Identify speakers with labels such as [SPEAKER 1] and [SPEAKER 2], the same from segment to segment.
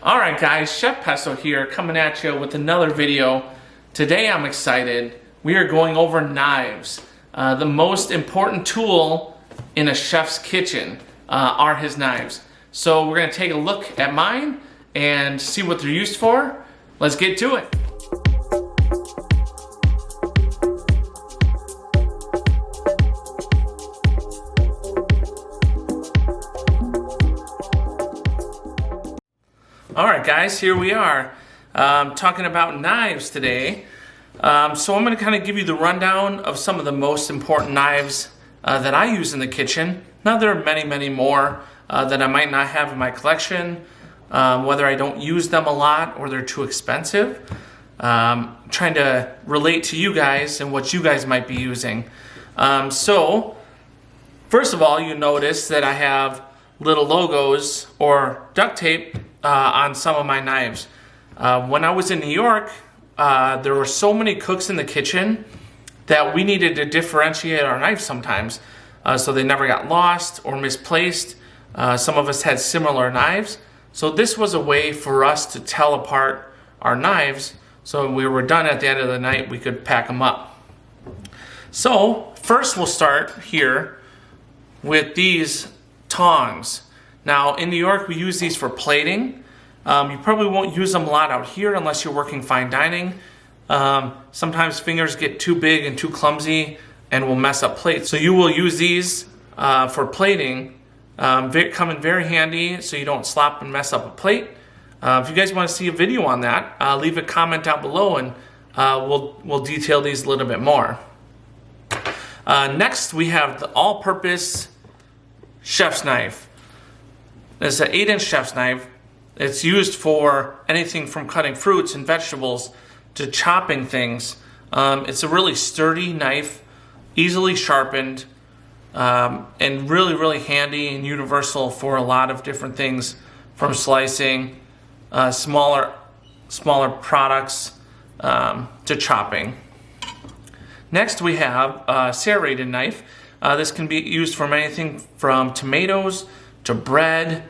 [SPEAKER 1] Alright guys, Chef Pesto here, coming at you with another video. Today I'm excited. We are going over knives. The most important tool in a chef's kitchen are his knives. So we're going to take a look at mine and see what they're used for. Let's get to it. Alright guys, here we are talking about knives today. So I'm going to kind of give you the rundown of some of the most important knives that I use in the kitchen. Now there are many more that I might not have in my collection, whether I don't use them a lot or they're too expensive. Trying to relate to you guys and what you guys might be using. So first of all, you notice that I have little logos or duct tape on some of my knives. When I was in New York, there were so many cooks in the kitchen that we needed to differentiate our knives sometimes, so they never got lost or misplaced. Some of us had similar knives, so this was a way for us to tell apart our knives, so when we were done at the end of the night we could pack them up. So first we'll start here with these tongs. Now in New York we use these for plating. You probably won't use them a lot out here unless you're working fine dining. Sometimes fingers get too big and too clumsy and will mess up plates. So you will use these for plating. Come in very handy so you don't slop and mess up a plate. If you guys want to see a video on that, leave a comment down below and we'll detail these a little bit more. Next we have the all-purpose chef's knife. It's an 8-inch chef's knife. It's used for anything from cutting fruits and vegetables to chopping things. It's a really sturdy knife, easily sharpened, and really handy and universal for a lot of different things, from slicing, smaller products, to chopping. Next we have a serrated knife. This can be used for anything from tomatoes to bread,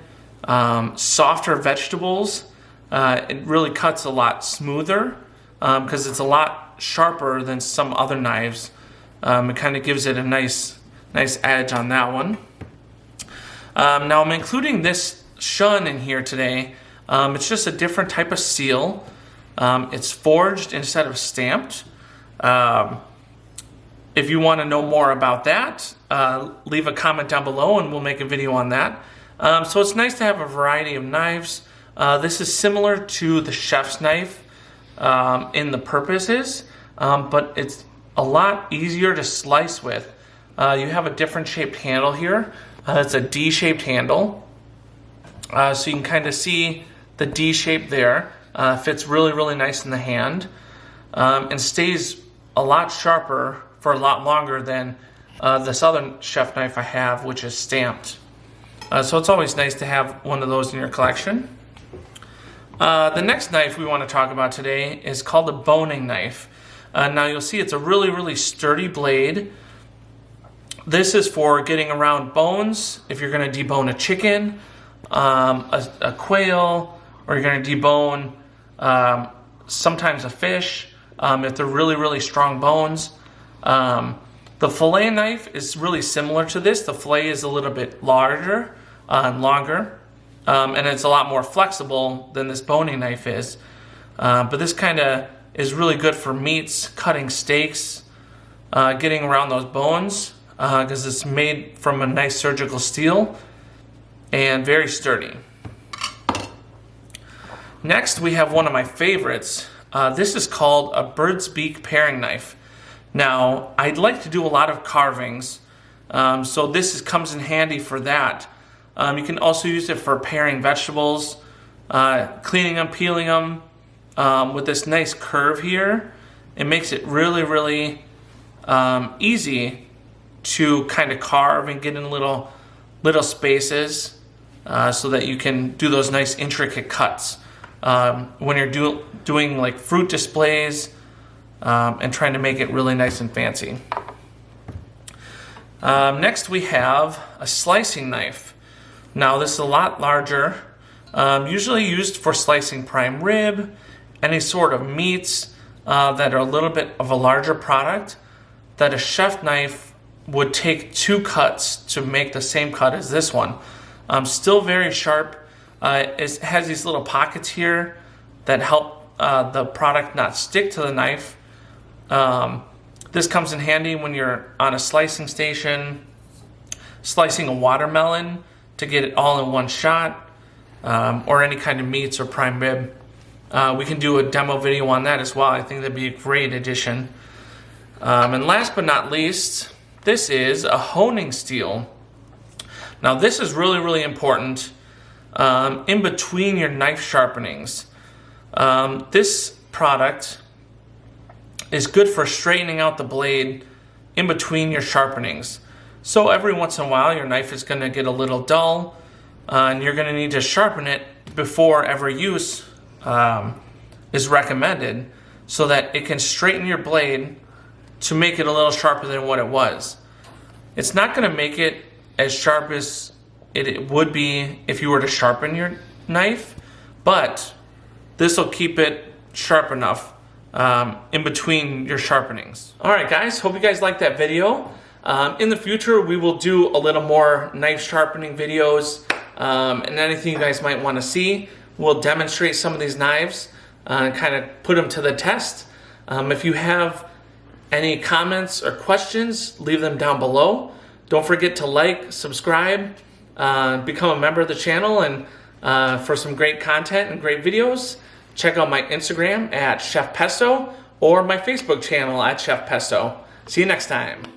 [SPEAKER 1] softer vegetables. It really cuts a lot smoother because it's a lot sharper than some other knives. It kind of gives it a nice edge on that one. Now I'm including this shun in here today. It's just a different type of seal. It's forged instead of stamped. If you want to know more about that, leave a comment down below and we'll make a video on that. So it's nice to have a variety of knives. This is similar to the chef's knife in the purposes, but it's a lot easier to slice with. You have a different shaped handle here. It's a D-shaped handle. So you can kind of see the D shape there. Fits really nice in the hand, and stays a lot sharper for a lot longer than this other chef knife I have, which is stamped. So it's always nice to have one of those in your collection. The next knife we want to talk about today is called a boning knife. Now you'll see it's a really sturdy blade. This is for getting around bones. If you're going to debone a chicken, a quail, or you're going to debone sometimes a fish, if they're really strong bones. The fillet knife is really similar to this. The fillet is a little bit larger and longer, and it's a lot more flexible than this boning knife is. But this kind of is really good for meats, cutting steaks, getting around those bones, because it's made from a nice surgical steel and very sturdy. Next we have one of my favorites. This is called a bird's beak paring knife. Now, I'd like to do a lot of carvings, so this comes in handy for that. You can also use it for paring vegetables, cleaning them, peeling them. With this nice curve here, it makes it really easy to kind of carve and get in little spaces, so that you can do those nice intricate cuts when you're doing like fruit displays, and trying to make it really nice and fancy. Next we have a slicing knife. Now this is a lot larger. Usually used for slicing prime rib, any sort of meats that are a little bit of a larger product, that a chef knife would take 2 cuts to make the same cut as this one. Still very sharp. It has these little pockets here that help the product not stick to the knife. This comes in handy when you're on a slicing station, slicing a watermelon to get it all in one shot, or any kind of meats or prime rib. We can do a demo video on that as well. I think that'd be a great addition. And last but not least, this is a honing steel. Now this is really, really important in between your knife sharpenings. This product is good for straightening out the blade in between your sharpenings. So every once in a while your knife is going to get a little dull, and you're going to need to sharpen it before every use is recommended, so that it can straighten your blade to make it a little sharper than what it was. It's not going to make it as sharp as it would be if you were to sharpen your knife, but this will keep it sharp enough in between your sharpenings. Alright guys, hope you guys liked that video. In the future we will do a little more knife sharpening videos, and anything you guys might want to see. We'll demonstrate some of these knives and kind of put them to the test. If you have any comments or questions, leave them down below. Don't forget to like, subscribe, become a member of the channel, and for some great content and great videos, check out my Instagram at Chef Pesto or my Facebook channel at Chef Pesto. See you next time.